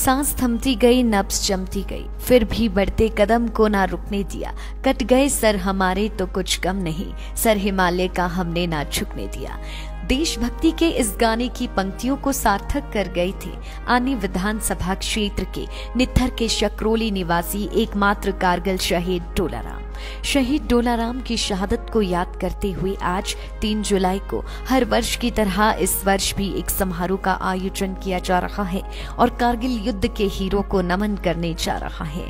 सांस थमती गई, नब्ज जमती गई, फिर भी बढ़ते कदम को ना रुकने दिया। कट गए सर हमारे तो कुछ कम नहीं, सर हिमालय का हमने ना झुकने दिया। देशभक्ति के इस गाने की पंक्तियों को सार्थक कर गए थे आनी विधानसभा क्षेत्र के नित्थर के शकरोली निवासी एकमात्र कारगिल शहीद डोलाराम। शहीद डोलाराम की शहादत को याद करते हुए आज 3 जुलाई को हर वर्ष की तरह इस वर्ष भी एक समारोह का आयोजन किया जा रहा है और कारगिल युद्ध के हीरो को नमन करने जा रहा है।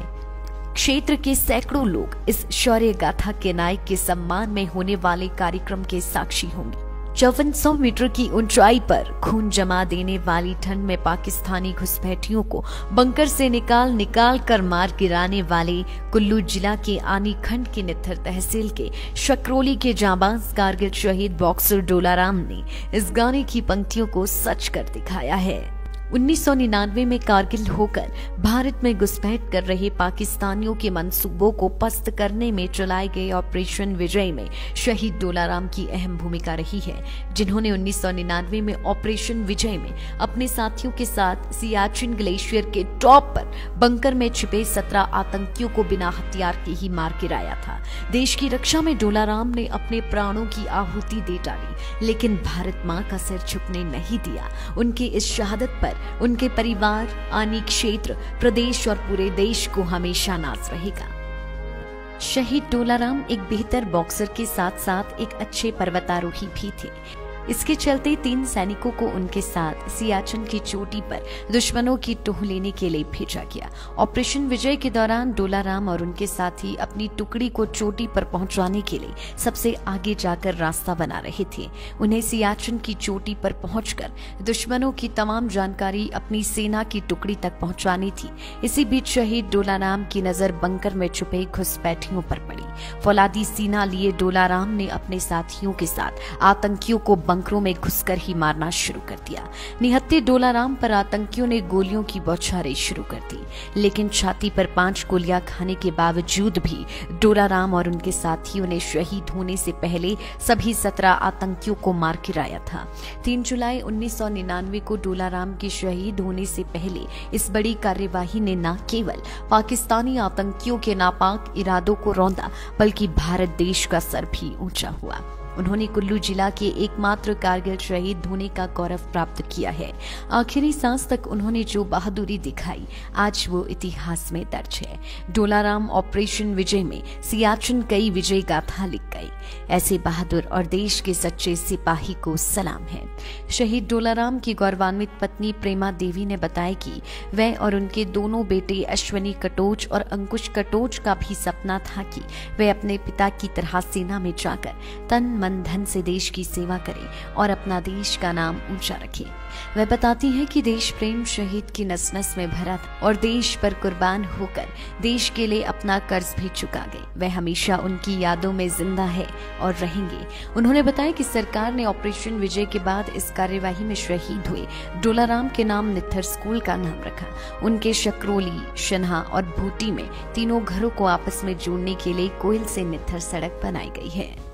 क्षेत्र के सैकड़ों लोग इस शौर्य गाथा के नायक के सम्मान में होने वाले कार्यक्रम के साक्षी होंगे। 5400 मीटर की ऊंचाई पर खून जमा देने वाली ठंड में पाकिस्तानी घुसपैठियों को बंकर से निकाल कर मार गिराने वाले कुल्लू जिला के आनी खंड के नित्थर तहसील के शकरोली के जांबाज कारगिल शहीद बॉक्सर डोलाराम ने इस गाने की पंक्तियों को सच कर दिखाया है। 1999 में कारगिल होकर भारत में घुसपैठ कर रहे पाकिस्तानियों के मंसूबों को पस्त करने में चलाए गए ऑपरेशन विजय में शहीद डोलाराम की अहम भूमिका रही है, जिन्होंने 1999 में ऑपरेशन विजय में अपने साथियों के साथ सियाचिन ग्लेशियर के टॉप पर बंकर में छिपे 17 आतंकियों को बिना हथियार के ही मार गिराया था। देश की रक्षा में डोलाराम ने अपने प्राणों की आहुति दे डाली, लेकिन भारत मां का सिर झुकने नहीं दिया। उनके इस शहादत पर उनके परिवार, आनी क्षेत्र, प्रदेश और पूरे देश को हमेशा नाज रहेगा। शहीद डोलाराम एक बेहतर बॉक्सर के साथ साथ एक अच्छे पर्वतारोही भी थे। इसके चलते 3 सैनिकों को उनके साथ सियाचिन की चोटी पर दुश्मनों की टोह लेने के लिए भेजा गया। ऑपरेशन विजय के दौरान डोलाराम और उनके साथी अपनी टुकड़ी को चोटी पर पहुंचाने के लिए सबसे आगे जाकर रास्ता बना रहे थे। उन्हें सियाचिन की चोटी पर पहुंचकर दुश्मनों की तमाम जानकारी अपनी सेना की टुकड़ी तक पहुंचानी थी। इसी बीच शहीद डोलाराम की नजर बंकर में छुपे घुसपैठियों पर पड़ी। फौलादी सीना लिए डोलाराम ने अपने साथियों के साथ आतंकियों को बंकरों में घुसकर ही मारना शुरू कर दिया। निहत्थे डोलाराम पर आतंकियों ने गोलियों की बौछारें शुरू कर दी, लेकिन छाती पर 5 गोलियां खाने के बावजूद भी डोलाराम और उनके साथियों ने शहीद होने से पहले सभी 17 आतंकियों को मार गिराया था। 3 जुलाई 1999 को डोलाराम के शहीद होने से पहले इस बड़ी कार्यवाही ने न केवल पाकिस्तानी आतंकियों के नापाक इरादों को रौंदा, बल्कि भारत देश का सर भी ऊंचा हुआ। उन्होंने कुल्लू जिला के एकमात्र कारगिल शहीद होने का गौरव प्राप्त किया है। आखिरी सांस तक उन्होंने जो बहादुरी दिखाई, आज वो इतिहास में दर्ज है। डोलाराम ऑपरेशन विजय में सियाचिन कई विजय गाथा लिख गई। ऐसे बहादुर और देश के सच्चे सिपाही को सलाम है। शहीद डोलाराम की गौरवान्वित पत्नी प्रेमा देवी ने बताया कि वह और उनके दोनों बेटे अश्वनी कटोच और अंकुश कटोच का भी सपना था कि वे अपने पिता की तरह सेना में जाकर तन मन धन से देश की सेवा करें और अपना देश का नाम ऊंचा रखें। वह बताती है कि देश प्रेम शहीद की नस नस में भरा था और देश पर कुर्बान होकर देश के लिए अपना कर्ज भी चुका गए। वह हमेशा उनकी यादों में जिंदा है और रहेंगे। उन्होंने बताया कि सरकार ने ऑपरेशन विजय के बाद इस कार्यवाही में शहीद हुए डोलाराम के नाम नित्थर स्कूल का नाम रखा। उनके शकरोली, शन्हा और भूटी में तीनों घरों को आपस में जोड़ने के लिए कोयल से नित्थर सड़क बनाई गई है।